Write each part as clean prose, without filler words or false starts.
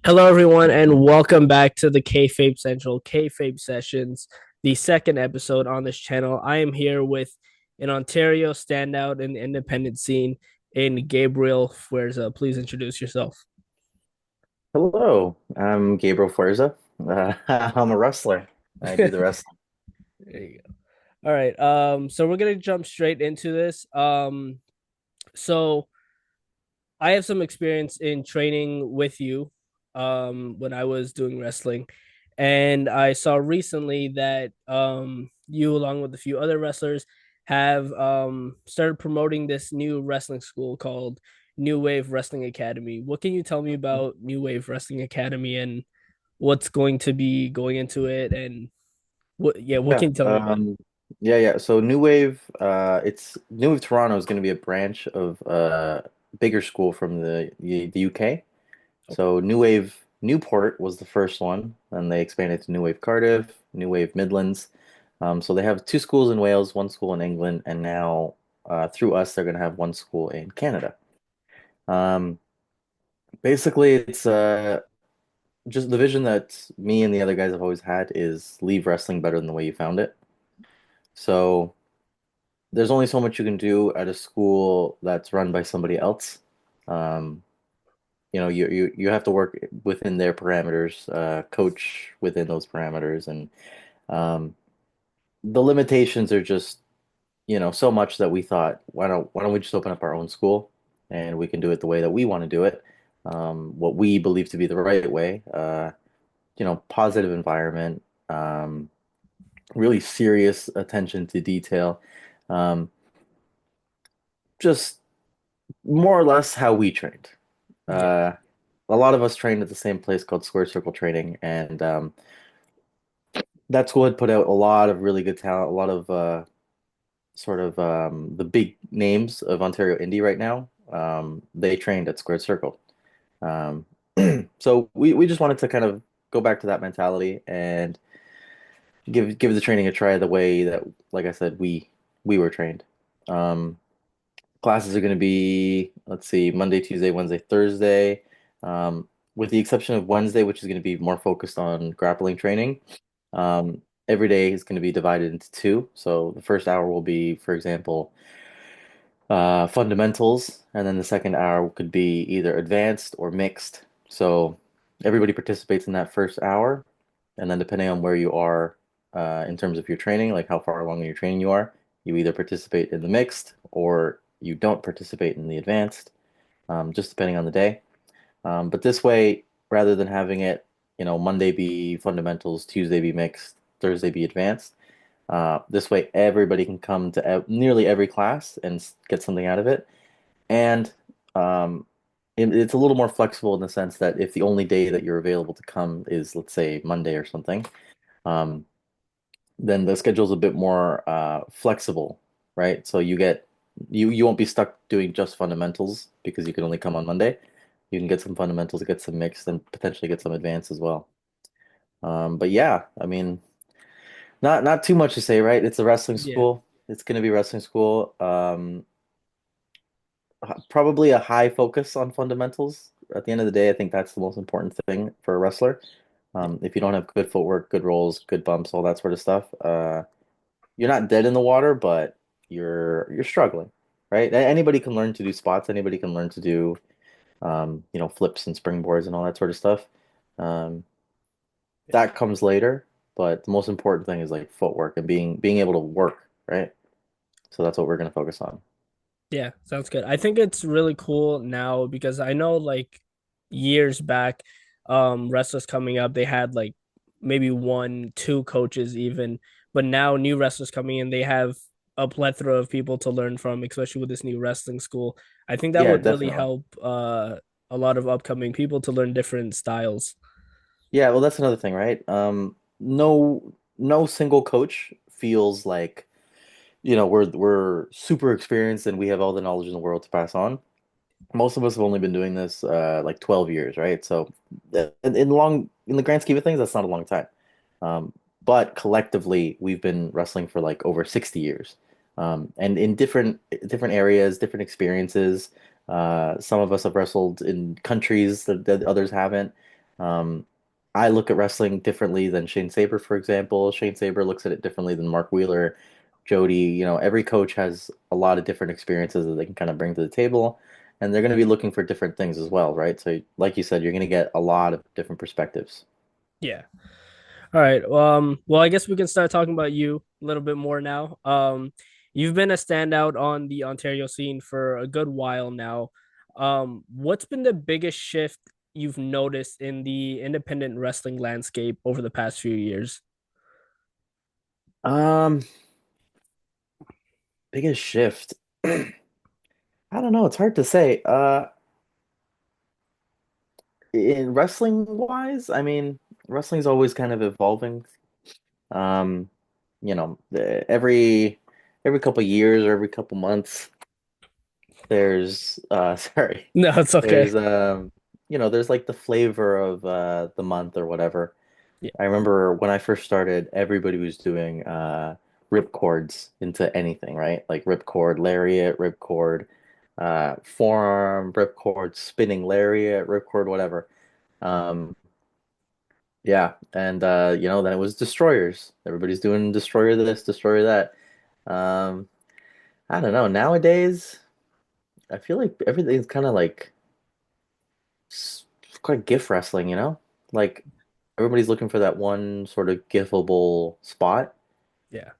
Hello, everyone, and welcome back to the Kayfabe Central Kayfabe Sessions, the second episode on this channel. I am here with an Ontario standout in the independent scene in Gabriel Fuerza. Please introduce yourself. Hello, I'm Gabriel Fuerza. I'm a wrestler. I do the There wrestling. you go. All right. So we're gonna jump straight into this. So I have some experience in training with you when I was doing wrestling. And I saw recently that you, along with a few other wrestlers, have started promoting this new wrestling school called New Wave Wrestling Academy. What can you tell me about New Wave Wrestling Academy and what's going to be going into it? And what Yeah, can you tell me about it? yeah. So New Wave, it's New Wave Toronto is going to be a branch of bigger school from the UK. Okay. So New Wave Newport was the first one, and they expanded to New Wave Cardiff, New Wave Midlands. So they have two schools in Wales, one school in England, and now through us, they're going to have one school in Canada. Um, Basically, it's just the vision that me and the other guys have always had is leave wrestling better than the way you found it. So there's only so much you can do at a school that's run by somebody else. Um, you have to work within their parameters, coach within those parameters, and um, the limitations are just so much that we thought why don't we just open up our own school and we can do it the way that we want to do it, what we believe to be the right way. Positive environment. Really serious attention to detail. Um, just more or less how we trained. Yeah. Uh, a lot of us trained at the same place called Square Circle Training, and that school had put out a lot of really good talent, a lot of sort of the big names of Ontario indie right now. They trained at Squared Circle. Um, so we just wanted to kind of go back to that mentality and give the training a try the way that, like I said, we were trained. Um, Classes are going to be, let's see, Monday, Tuesday, Wednesday, Thursday, with the exception of Wednesday, which is going to be more focused on grappling training. Every day is going to be divided into two. So the first hour will be, for example, fundamentals, and then the second hour could be either advanced or mixed. So everybody participates in that first hour, and then depending on where you are in terms of your training, like how far along in your training you are, you either participate in the mixed or you don't participate in the advanced, just depending on the day. But this way, rather than having it, Monday be fundamentals, Tuesday be mixed, Thursday be advanced. This way, everybody can come to nearly every class and get something out of it. And um, it's a little more flexible in the sense that if the only day that you're available to come is, let's say, Monday or something, um, then the schedule's a bit more flexible, right? So you won't be stuck doing just fundamentals because you can only come on Monday. You can get some fundamentals, get some mixed, and potentially get some advanced as well. But yeah, I mean, not too much to say, right? It's a wrestling Yeah. school. It's going to be wrestling school. Probably a high focus on fundamentals. At the end of the day, I think that's the most important thing for a wrestler. Yeah. If you don't have good footwork, good rolls, good bumps, all that sort of stuff, you're not dead in the water, but you're struggling, right? Anybody can learn to do spots. Anybody can learn to do flips and springboards and all that sort of stuff. Um, that comes later, but the most important thing is like footwork and being able to work, right? So that's what we're going to focus on. Yeah, sounds good. I think it's really cool now because I know like years back, wrestlers coming up, they had like maybe one, two coaches even, but now new wrestlers coming in, they have a plethora of people to learn from, especially with this new wrestling school. I think that Yeah, would really definitely. help a lot of upcoming people to learn different styles. Yeah, well, that's another thing, right? No single coach feels like, we're super experienced and we have all the knowledge in the world to pass on. Most of us have only been doing this like 12 years, right? So in the grand scheme of things, that's not a long time. Um, but collectively, we've been wrestling for like over 60 years. And in different areas, different experiences. Some of us have wrestled in countries that others haven't. Um, I look at wrestling differently than Shane Saber, for example. Shane Saber looks at it differently than Mark Wheeler, Jody. Every coach has a lot of different experiences that they can kind of bring to the table, and they're going to be looking for different things as well, right? So, like you said, you're going to get a lot of different perspectives. Yeah. All right. Well, I guess we can start talking about you a little bit more now. You've been a standout on the Ontario scene for a good while now. What's been the biggest shift you've noticed in the independent wrestling landscape over the past few years? Um, Biggest shift. I don't know. It's hard to say. In wrestling wise, I mean, wrestling's always kind of evolving. Um, every couple years or every couple months, there's sorry, No, it's okay. there's there's like the flavor of the month or whatever. Yeah. I remember when I first started, everybody was doing rip cords into anything, right? Like rip cord lariat, rip cord forearm, rip cord spinning lariat, rip cord whatever. Um, yeah, and then it was destroyers. Everybody's doing destroyer this, destroyer that. Um, I don't know. Nowadays, I feel like everything's kind of like s- quite GIF wrestling, you know? Like everybody's looking for that one sort of GIFable spot, Yeah.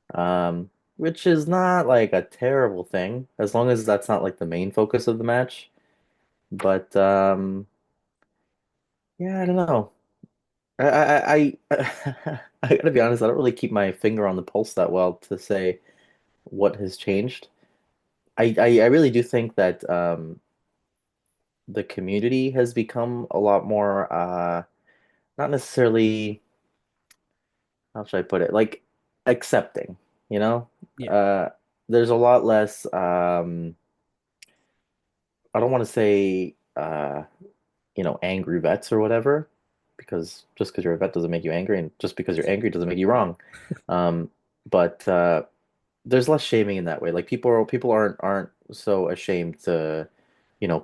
which is not like a terrible thing as long as that's not like the main focus of the match. But yeah, I don't know. I gotta be honest, I don't really keep my finger on the pulse that well to say what has changed. I really do think that the community has become a lot more not necessarily, how should I put it, like accepting, you know? Yeah. Uh there's a lot less I don't want to say angry vets or whatever, because just because you're a vet doesn't make you angry, and just because you're angry doesn't make you wrong. Um but there's less shaming in that way. Like people aren't so ashamed to,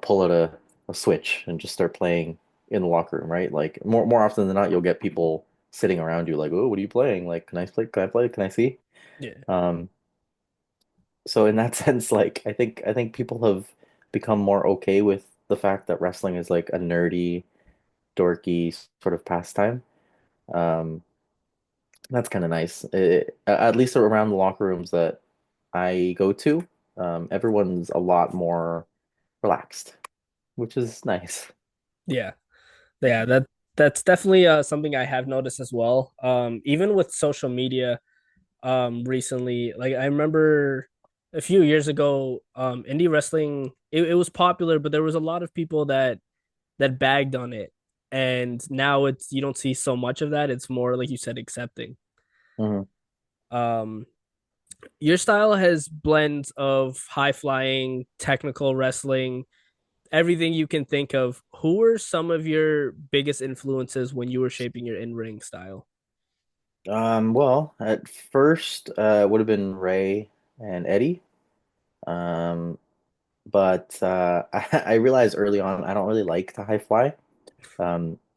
pull out a switch and just start playing in the locker room, right? Like more often than not, you'll get people sitting around you like, "Oh, what are you playing? Like, can I play? Can I play? Can I see?" Yeah. Um, so in that sense, like I think people have become more okay with the fact that wrestling is like a nerdy, dorky sort of pastime. Um, that's kind of nice. At least around the locker rooms that I go to, everyone's a lot more relaxed, which is nice. Yeah. Yeah. That's definitely something I have noticed as well. Even with social media, recently, like I remember a few years ago, indie wrestling it was popular, but there was a lot of people that bagged on it. And now it's you don't see so much of that. It's more like you said, accepting. Mhm. Um, your style has blends of high flying, technical wrestling, everything you can think of. Who were some of your biggest influences when you were shaping your in ring style? Well, at first, it would have been Ray and Eddie. Um, but I realized early on I don't really like to high fly.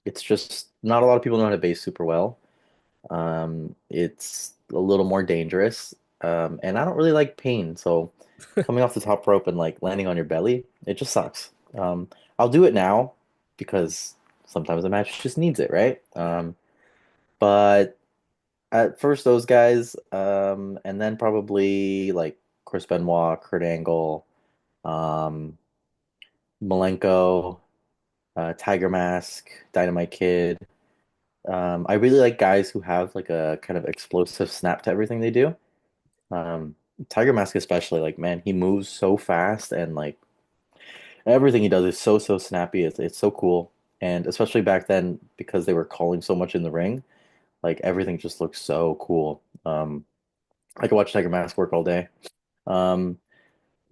It's just not a lot of people know how to base super well. It's a little more dangerous. And I don't really like pain, so coming off the top rope and like landing on your belly, it just sucks. I'll do it now because sometimes the match just needs it, right? Yeah. But at first those guys, and then probably like Chris Benoit, Kurt Angle, um, Malenko, Tiger Mask, Dynamite Kid. I really like guys who have like a kind of explosive snap to everything they do. Um, Tiger Mask especially, like man, he moves so fast and like everything he does is so snappy. It's so cool. And especially back then, because they were calling so much in the ring, like everything just looks so cool. I could watch Tiger Mask work all day. Um,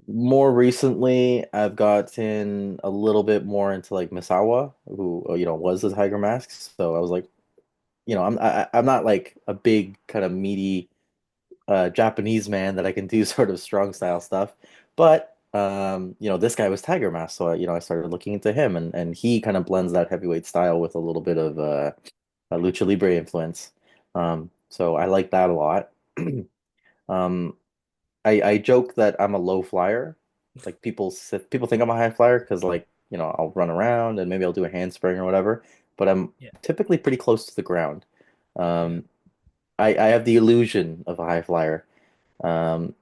More recently, I've gotten a little bit more into like Misawa, who was the Tiger Mask. So I was like, I'm not like a big kind of meaty Japanese man that I can do sort of strong style stuff, but this guy was Tiger Mask, so I started looking into him, and he kind of blends that heavyweight style with a little bit of a lucha libre influence. So I like that a lot. Um, I joke that I'm a low flyer. Like people think I'm a high flyer because like I'll run around and maybe I'll do a handspring or whatever, but I'm Yeah, typically pretty close to the ground. yeah, Um, I have the illusion of a high flyer. Um,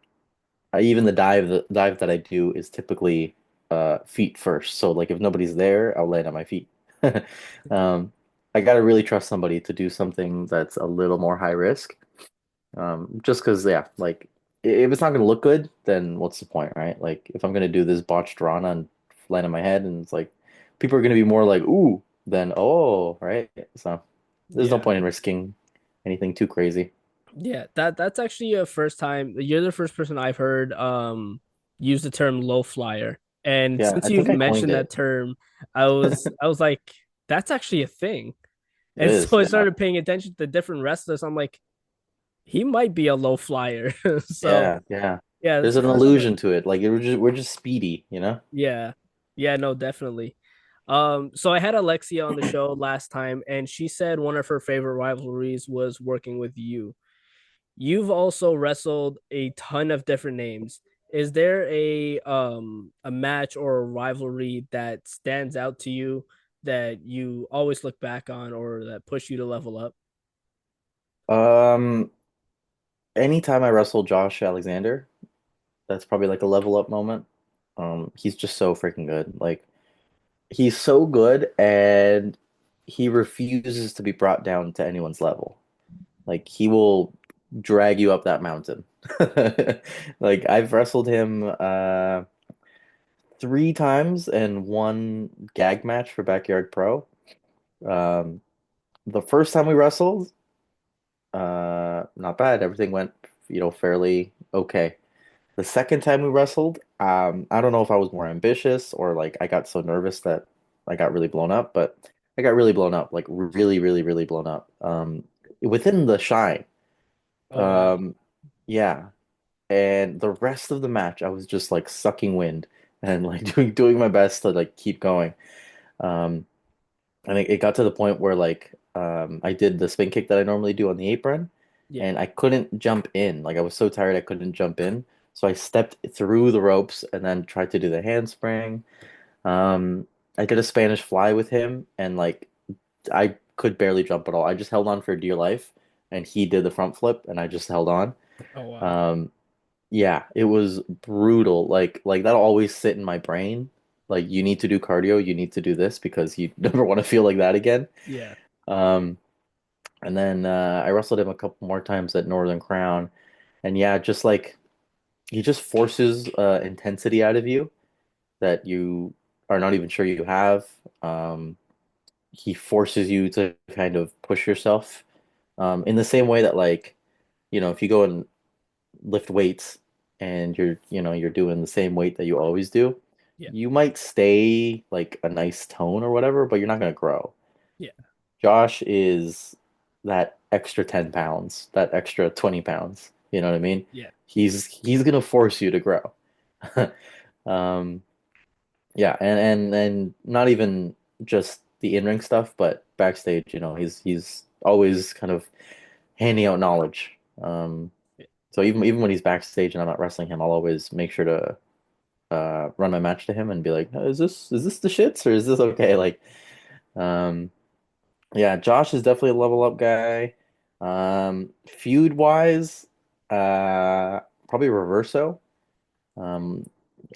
even the dive that I do is typically feet first. So like if nobody's there, I'll land on my feet. Um, I gotta really trust somebody to do something that's a little more high risk. Just because, yeah, like if it's not gonna look good, then what's the point, right? Like if I'm gonna do this botched rana and land on my head, and it's like people are gonna be more like ooh than oh, right? So there's no yeah. point in risking anything too crazy. Yeah, that's actually a first time. You're the first person I've heard use the term low flyer. And Yeah, since I you've think I coined mentioned that it. term, I was like, that's actually a thing. It And is, so I yeah. started paying attention to different wrestlers. I'm like, he might be a low flyer. So Yeah, yeah. yeah, that's There's the an first time I've illusion to it. Like we're just speedy, you know? yeah. Yeah, no, definitely. So I had Alexia on the show last time, and she said one of her favorite rivalries was working with you. You've also wrestled a ton of different names. Is there a match or a rivalry that stands out to you that you always look back on or that push you to level up? Um, Anytime I wrestle Josh Alexander, that's probably like a level up moment. He's just so freaking good. Like he's so good and he refuses to be brought down to anyone's level. Like he will drag you up that mountain. Like I've wrestled him 3 times and one gag match for Backyard Pro. Um, the first time we wrestled, not bad. Everything went, fairly okay. The second time we wrestled, I don't know if I was more ambitious or like I got so nervous that I got really blown up, but I got really blown up, like really, really, really blown up. Within the shine. Oh wow. Um, yeah. And the rest of the match, I was just like sucking wind and like doing my best to like keep going. Um, and it got to the point where like I did the spin kick that I normally do on the apron, Yeah. and I couldn't jump in. Like I was so tired I couldn't jump in. So I stepped through the ropes and then tried to do the handspring. Um, I did a Spanish fly with him, and like I could barely jump at all. I just held on for dear life, and he did the front flip, and I just held on. Oh wow. Um, yeah, it was brutal. Like that'll always sit in my brain. Like you need to do cardio, you need to do this because you never want to feel like that again. Yeah. Um, and then I wrestled him a couple more times at Northern Crown, and yeah, just like he just forces intensity out of you that you are not even sure you have. He forces you to kind of push yourself in the same way that like if you go and lift weights and you're doing the same weight that you always do, Yeah. you might stay like a nice tone or whatever, but you're not going to grow. Yeah. Josh is that extra 10 pounds, that extra 20 pounds. You know what I mean? Yeah. He's gonna force you to grow. Um, yeah, and not even just the in-ring stuff, but backstage, he's always kind of handing out knowledge. Yeah. So even when he's backstage and I'm not wrestling him, I'll always make sure to run my match to him and be like, is this the shits or is this okay? Like, um, yeah, Josh is definitely a level up guy. Feud wise, probably Reverso. Um,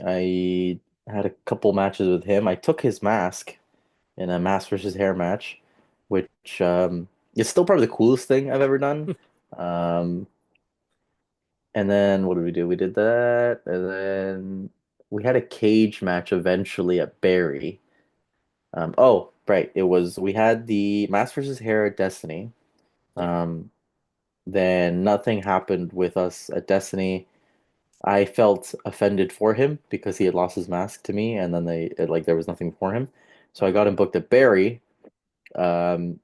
I had a couple matches with him. I took his mask in a mask versus hair match, which is still probably the coolest thing I've ever done. Um, and then what did we do? We did that, and then we had a cage match eventually at Barry. Oh, right, we had the mask versus hair at Destiny. Yeah. Um, Then nothing happened with us at Destiny. I felt offended for him because he had lost his mask to me, and then like there was nothing for him. So I got him booked at Barry. Um,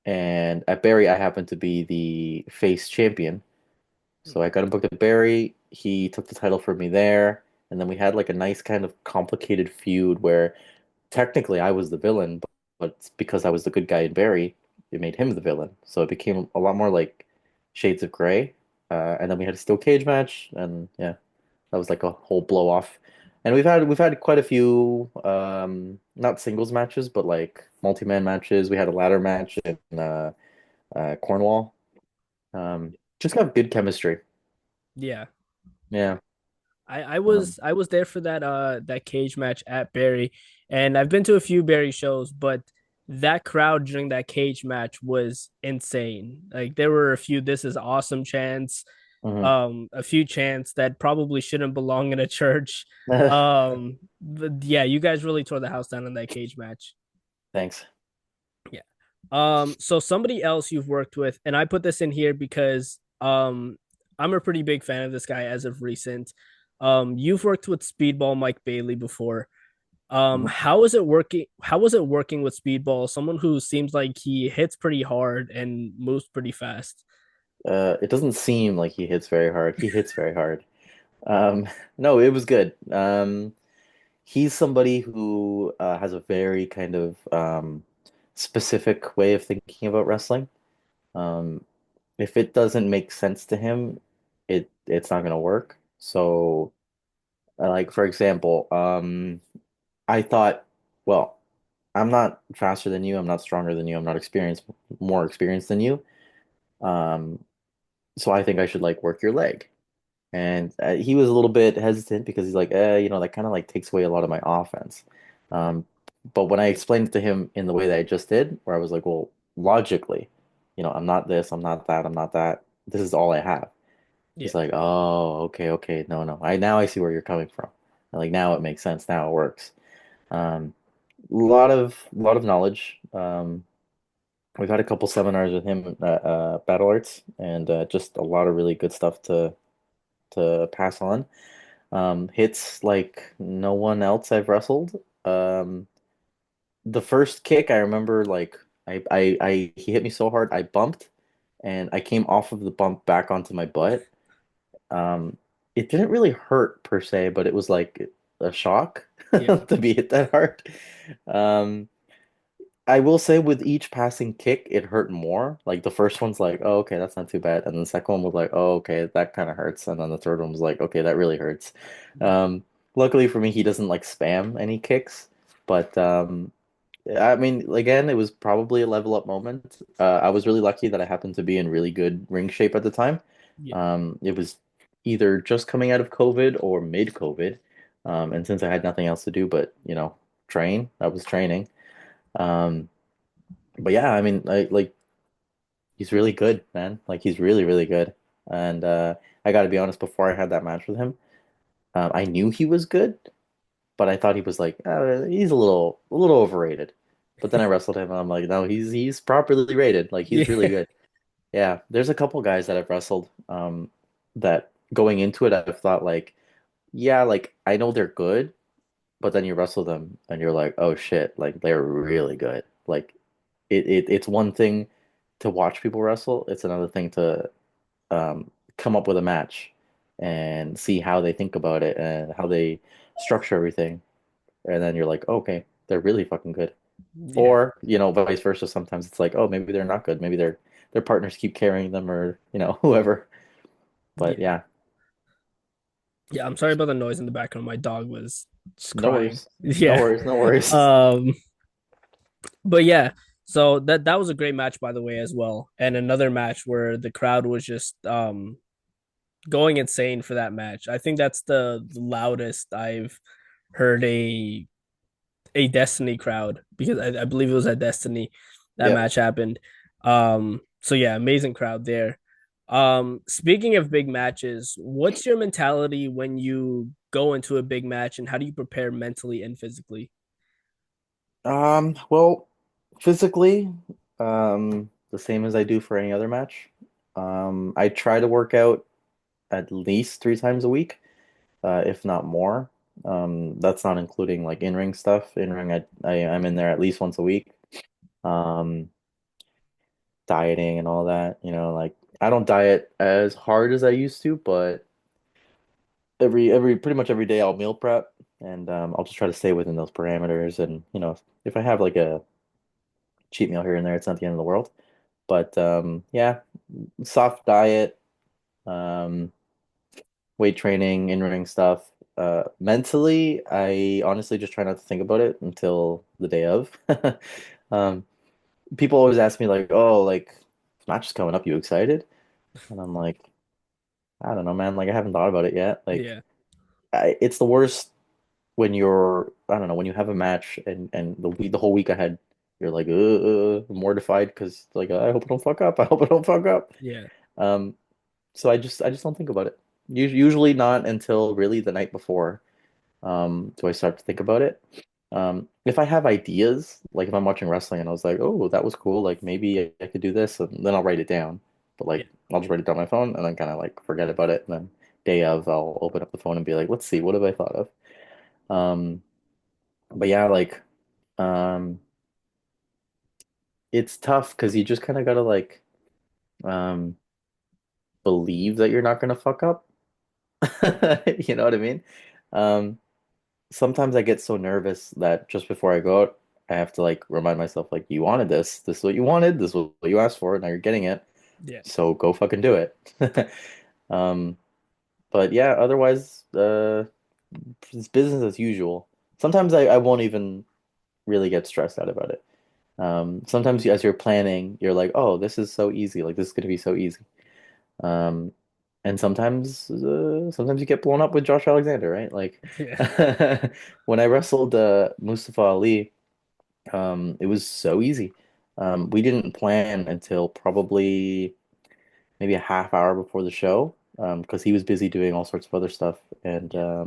and at Barry, I happened to be the face champion. So I got him booked at Barry. He took the title from me there. and then we had like a nice kind of complicated feud where technically I was the villain, but because I was the good guy in Barry, it made him the villain. So it became a lot more like Shades of Grey. And then we had a steel cage match, and yeah, that was like a whole blow off. And we've had quite a few not singles matches, but like multi-man matches. We had a ladder match in Cornwall. Just got good chemistry. Yeah. Yeah. Um, I was there for that cage match at Barry, and I've been to a few Barry shows, but that crowd during that cage match was insane. Like there were a few "This is awesome" chants, mhm. a few chants that probably shouldn't belong in a church. But yeah, you guys really tore the house down in that cage match. Thanks. Yeah. So somebody else you've worked with, and I put this in here because I'm a pretty big fan of this guy as of recent. You've worked with Speedball Mike Bailey before. Mhm. How is it working? How was it working with Speedball? Someone who seems like he hits pretty hard and moves pretty fast. It doesn't seem like he hits very hard. He hits very hard. Um, no, it was good. He's somebody who has a very kind of specific way of thinking about wrestling. Um, if it doesn't make sense to him, it's not gonna work. So, like for example, I thought, well, I'm not faster than you. I'm not stronger than you. I'm not more experienced than you. Um, so I think I should like work your leg. And he was a little bit hesitant because he's like, that kind of like takes away a lot of my offense. Um, but when I explained it to him in the way that I just did, where I was like, well, logically, I'm not this, I'm not that, I'm not that. This is all I have. Yeah, He's like, oh, okay, okay, no, no. I see where you're coming from. And like now it makes sense. Now it works. Um, lot of knowledge. We've had a couple seminars with him at Battle Arts, and just a lot of really good stuff to pass on. Hits like no one else I've wrestled. The first kick I remember like he hit me so hard I bumped and I came off of the bump back onto my butt. Um, it didn't really hurt per se, but it was like a shock yeah, to be hit that hard. Um, I will say with each passing kick, it hurt more. Like the first one's like, oh, okay, that's not too bad. And the second one was like, oh, okay, that kind of hurts. And then the third one was like, okay, that really hurts. yeah, Luckily for me, he doesn't like spam any kicks. But I mean, again, it was probably a level up moment. I was really lucky that I happened to be in really good ring shape at the time. yeah, It was either just coming out of COVID or mid COVID. And since I had nothing else to do but, train, I was training. Um, but yeah, I mean, like he's really good, man. Like he's really, really good. And I got to be honest, before I had that match with him, I knew he was good, but I thought he was like he's a little overrated. But then I wrestled him, and I'm like, no, he's properly rated. Like he's really yeah, good. Yeah, there's a couple guys that I've wrestled that going into it, I've thought like, yeah, like I know they're good, but then you wrestle them and you're like, oh shit, like they're really good. Like it's one thing to watch people wrestle. It's another thing to come up with a match and see how they think about it and how they structure everything. And then you're like, okay, they're really fucking good. yeah, Or, vice versa. Sometimes it's like, oh, maybe they're not good. Maybe their partners keep carrying them or, whoever. But yeah. yeah, Yeah, I'm sorry about the noise in the background. My dog was just no crying. worries. No Yeah. worries, no worries. Um, but yeah, so that was a great match by the way as well. And another match where the crowd was just going insane for that match. I think that's the loudest I've heard a Destiny crowd because I believe it was at Destiny that Yeah. match happened. So yeah, amazing crowd there. Speaking of big matches, what's your mentality when you go into a big match and how do you prepare mentally and physically? Well, physically, the same as I do for any other match. I try to work out at least 3 times a week, if not more. That's not including like in-ring stuff. In-ring, I'm in there at least once a week. Um, Dieting and all that, like I don't diet as hard as I used to, but every pretty much every day I'll meal prep and I'll just try to stay within those parameters. And if I have like a cheat meal here and there, it's not the end of the world. But yeah, soft diet, um, weight training, in-ring stuff. Mentally, I honestly just try not to think about it until the day of. Um, People always ask me like, "Oh, like match is coming up, you excited?" And I'm like, I don't know, man. Like I haven't thought about it yet. Like Yeah. it's the worst when you're, I don't know, when you have a match and the whole week ahead, you're like, mortified because like I hope I don't fuck up. I hope I don't fuck up. Yeah. Um, so I just don't think about it. Usually not until really the night before. Do I start to think about it? If I have ideas, like if I'm watching wrestling and I was like, oh, that was cool, like maybe I could do this, and then I'll write it down. But Yeah. like I'll just write it down on my phone and then kind of like forget about it. And then day of, I'll open up the phone and be like, let's see, what have I thought of? Um, but yeah, like um, it's tough because you just kind of gotta like um believe that you're not gonna fuck up. You know what I mean? Um, Sometimes I get so nervous that just before I go out, I have to like remind myself like you wanted this. This is what you wanted. This is what you asked for. Now you're getting it. Yeah. So go fucking do it. Um, but yeah, otherwise, it's business as usual. Sometimes I won't even really get stressed out about it. Sometimes as you're planning, you're like, oh, this is so easy. Like this is gonna be so easy. Um, and sometimes you get blown up with Josh Alexander, right? Like Yeah. when I wrestled Mustafa Ali, it was so easy. We didn't plan until probably maybe a half hour before the show, because he was busy doing all sorts of other stuff. And Yeah.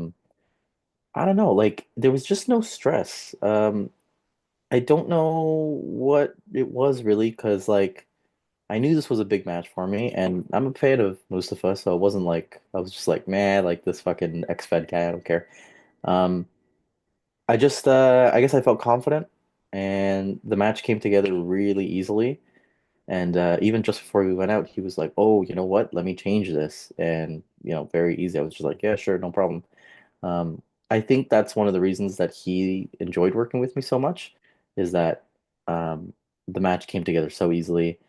I don't know, like there was just no stress. I don't know what it was really, because like I knew this was a big match for me, and I'm a fan of Mustafa, so it wasn't like I was just like, man, like this fucking ex-Fed guy, I don't care. Um, I guess I felt confident, and the match came together really easily. And even just before we went out, he was like, "Oh, you know what? Let me change this." And very easy. I was just like, "Yeah, sure, no problem." Um, I think that's one of the reasons that he enjoyed working with me so much, is that um, the match came together so easily.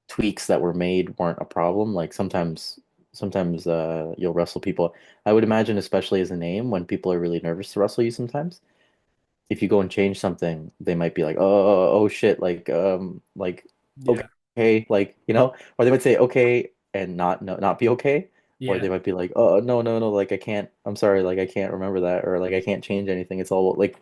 Tweaks that were made weren't a problem. Like sometimes you'll wrestle people. I would imagine, especially as a name, when people are really nervous to wrestle you, sometimes if you go and change something, they might be like, oh shit, like Yeah. okay, like or they might say okay and not no, not be okay, or Yeah. they might be like, oh no, like I can't, I'm sorry, like I can't remember that, or like I can't change anything. It's all like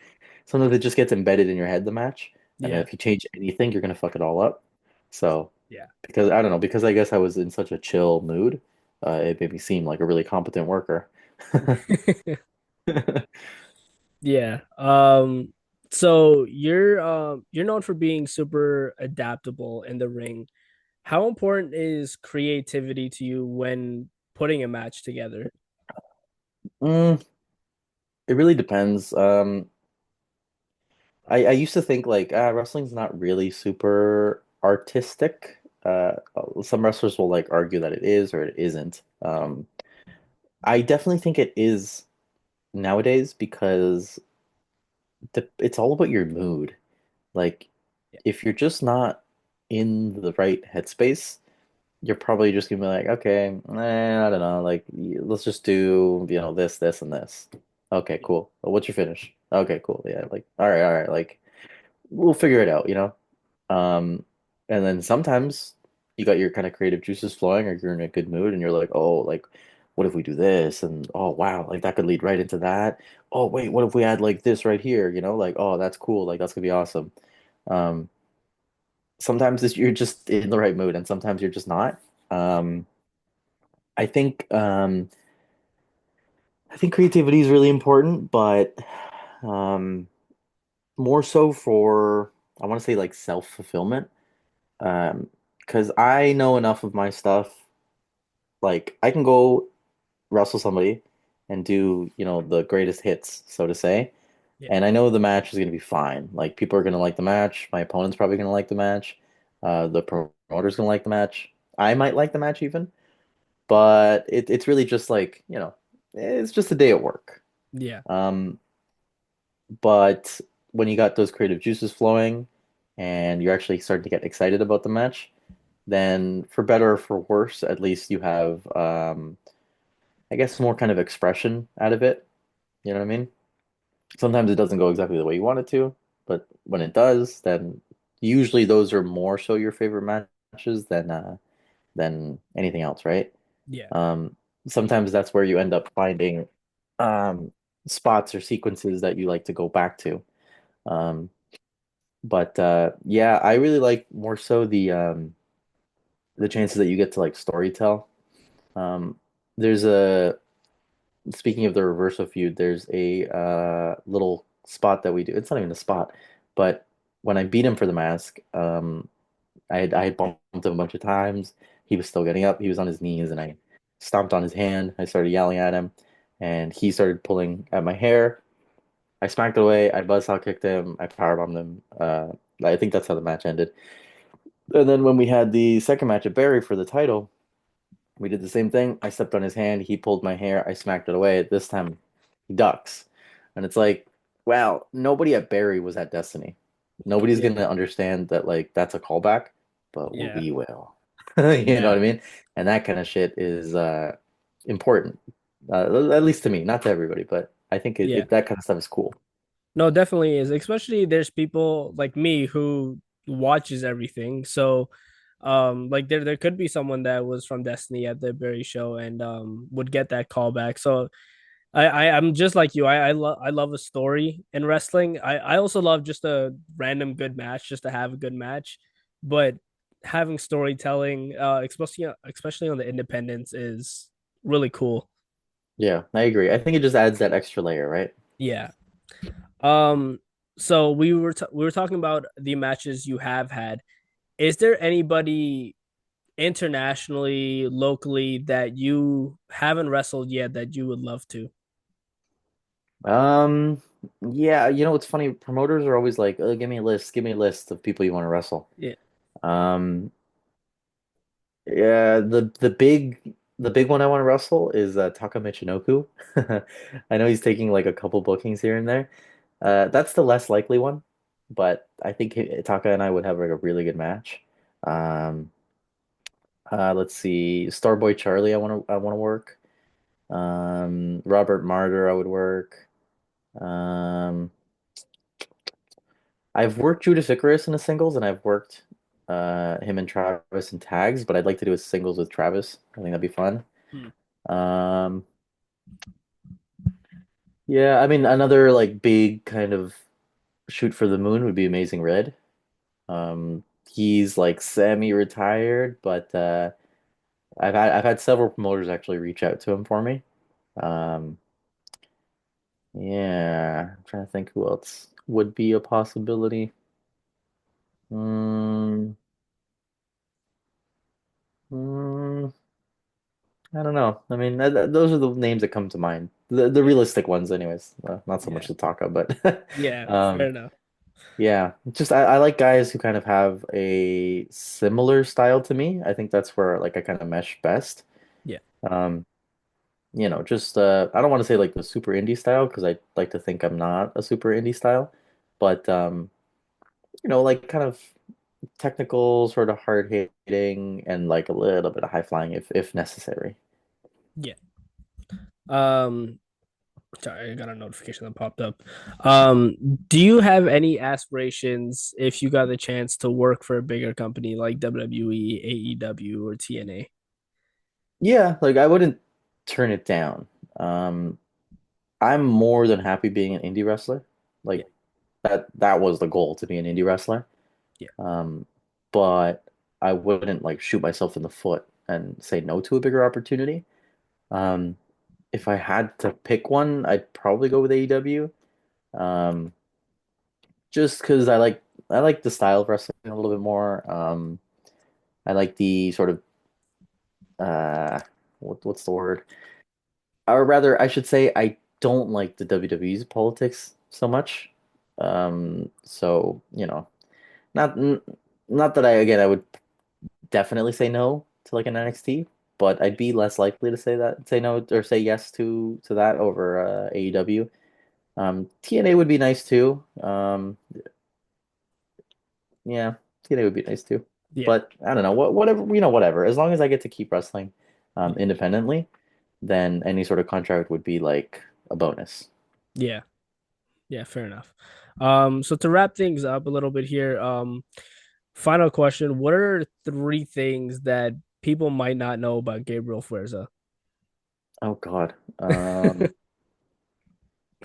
sometimes it just gets embedded in your head, the match, and then Yeah. if you change anything, you're gonna fuck it all up. So Yeah. because I don't know, because I guess I was in such a chill mood, it made me seem like a really competent worker. Yeah. So you're known for being super adaptable in the ring. How important is creativity to you when putting a match together? Mm, it really depends. I used to think like wrestling's not really super artistic. Some wrestlers will like argue that it is or it isn't. I definitely think it is nowadays because it's all about your mood. Like Yeah. if you're just not in the right headspace, you're probably just gonna be like, okay, I don't know, like let's just do, this and this. Okay, Yeah. cool. What's your finish? Okay, cool. Yeah, like all right, like we'll figure it out. Um, and then sometimes you got your kind of creative juices flowing, or you're in a good mood, and you're like, oh, like, what if we do this? And oh, wow, like that could lead right into that. Oh, wait, what if we add like this right here? Like, oh, that's cool. Like that's gonna be awesome. Um, Sometimes you're just in the right mood, and sometimes you're just not. Um, I think um, I think creativity is really important, but um, more so for I want to say like self-fulfillment. Because I know enough of my stuff. Like I can go wrestle somebody and do, the greatest hits, so to say. Yeah. And I know the match is gonna be fine. Like people are gonna like the match. My opponent's probably gonna like the match. The promoter's gonna like the match. I might like the match even, but it's really just like, it's just a day at work. Yeah. Um, but when you got those creative juices flowing and you're actually starting to get excited about the match, then for better or for worse, at least you have, I guess, more kind of expression out of it. You know what I mean? Sometimes it doesn't go exactly the way you want it to, but when it does, then usually those are more so your favorite matches than anything else, right? Yeah. Um, Sometimes that's where you end up finding um, spots or sequences that you like to go back to. Um, but yeah, I really like more so the chances that you get to like story tell. There's a Speaking of the reversal feud, there's a little spot that we do. It's not even a spot, but when I beat him for the mask, I had bumped him a bunch of times. He was still getting up. He was on his knees, and I stomped on his hand. I started yelling at him, and he started pulling at my hair. I smacked it away. I buzzsaw kicked him. I powerbombed him. I think that's how the match ended. And then when we had the second match at Barry for the title, we did the same thing. I stepped on his hand. He pulled my hair. I smacked it away. This time, he ducks. And it's like, wow, nobody at Barry was at Destiny. Nobody's Yeah. gonna understand that like that's a callback, but Yeah. we will. You know Yeah. what I mean? And that kind of shit is important. At least to me, not to everybody, but I think Yeah. that kind of stuff is cool. No, definitely is. Especially there's people like me who watches everything. So like there could be someone that was from Destiny at the Berry show and would get that callback. So I'm just like you. I love a story in wrestling. I also love just a random good match, just to have a good match. But having storytelling, especially on the independents, is really cool. Yeah, I agree. I think it just adds that extra layer, right? Yeah. Um. So we were talking about the matches you have had. Is there anybody internationally, locally that you haven't wrestled yet that you would love to? Um, yeah, what's funny? Promoters are always like, give me a list of people you want to wrestle. Yeah. Um, yeah, the big one I want to wrestle is Taka Michinoku. I know he's taking like a couple bookings here and there. That's the less likely one, but I think Taka and I would have like a really good match. Um, let's see, Starboy Charlie, I want to work. Robert Martyr, I would work. Um, I've worked Judas Icarus in a singles, and I've worked him and Travis in tags, but I'd like to do a singles with Travis. I think that'd be fun. Hmm. Um, yeah, I mean, another like big kind of shoot for the moon would be Amazing Red. He's like semi-retired, but I've had several promoters actually reach out to him for me. Um, yeah, I'm trying to think who else would be a possibility. Mm, mm, I don't know. I mean, those are the names that come to mind. The Yeah. realistic ones, anyways. Not so much Yeah. to talk about, but Yeah. Fair um, enough. yeah. Just I like guys who kind of have a similar style to me. I think that's where like I kind of mesh best. Yeah. Um, just I don't want to say like the super indie style because I like to think I'm not a super indie style, but like kind of technical, sort of hard hitting, and like a little bit of high flying if necessary. Yeah. Um, Sorry, I got a notification that popped up. Um, do you have any aspirations if you got the chance to work for a bigger company like WWE, AEW, or TNA? Yeah, like I wouldn't turn it down. Um, I'm more than happy being an indie wrestler. Yeah. Like that was the goal to be an indie wrestler. Yeah. Um, but I wouldn't like shoot myself in the foot and say no to a bigger opportunity. Um, if I had to pick one, I'd probably go with AEW. Um, just because I like the style of wrestling a little bit more. I like the sort of uh, what's the word? Or rather, I should say I don't like the WWE's politics so much. So not n- not that I would definitely say no to like an NXT, but I'd be less likely to say no, or say yes to that over AEW. TNA would be nice too. Yeah, TNA would be nice too. Yeah. But I don't know, whatever, whatever. As long as I get to keep wrestling independently, then any sort of contract would be like a bonus. Yeah. Yeah, fair enough. So to wrap things up a little bit here, final question. What are three things that people might not know about Gabriel Fuerza? Oh God.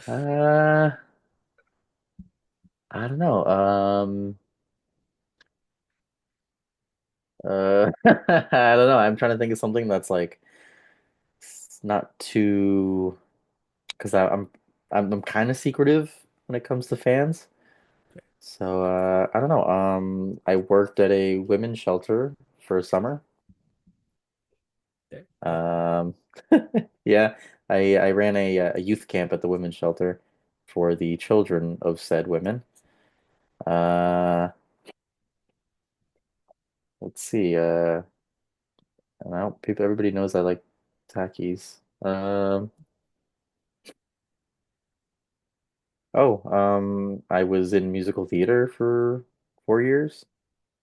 Uh, I don't know. I don't know. I'm trying to think of something that's like not too because I'm kind of secretive when it comes to fans. So I don't know. I worked at a women's shelter for a summer. Yeah. Um, yeah, I ran a youth camp at the women's shelter for the children of said women. Uh, let's see. I don't know, everybody knows I like Takis. I was in musical theater for 4 years.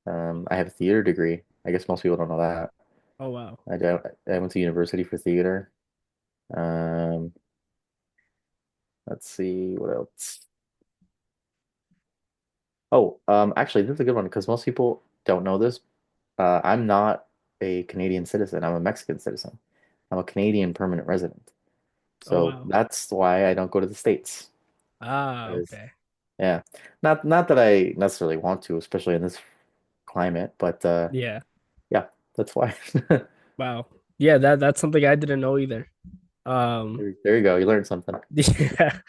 I have a theater degree. I guess most people don't know that. Oh wow. I don't. I went to university for theater. Um, let's see what else. Actually, this is a good one because most people don't know this. I'm not a Canadian citizen. I'm a Mexican citizen. I'm a Canadian permanent resident. Oh So wow. that's why I don't go to the States. Ah, 'Cause- okay. yeah, not that I necessarily want to, especially in this climate, but Yeah. yeah, that's why. Wow. Yeah, that's something I didn't know either. Um, There you go. You learned something. yeah.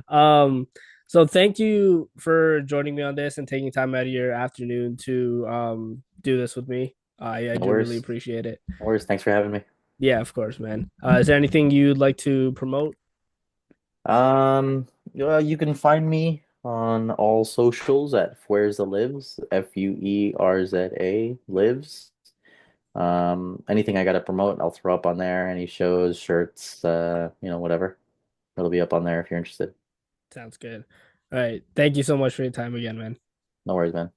Um, so thank you for joining me on this and taking time out of your afternoon to do this with me. I No do really worries. appreciate it. No worries. Thanks for having me. Yeah, of course, man. Is there anything you'd like to promote? You can find me on all socials at Fuerza Lives, Fuerza Lives. Anything I got to promote, I'll throw up on there. Any shows, shirts, whatever. It'll be up on there if you're interested. Sounds good. All right. Thank you so much for your time again, man. No worries, man.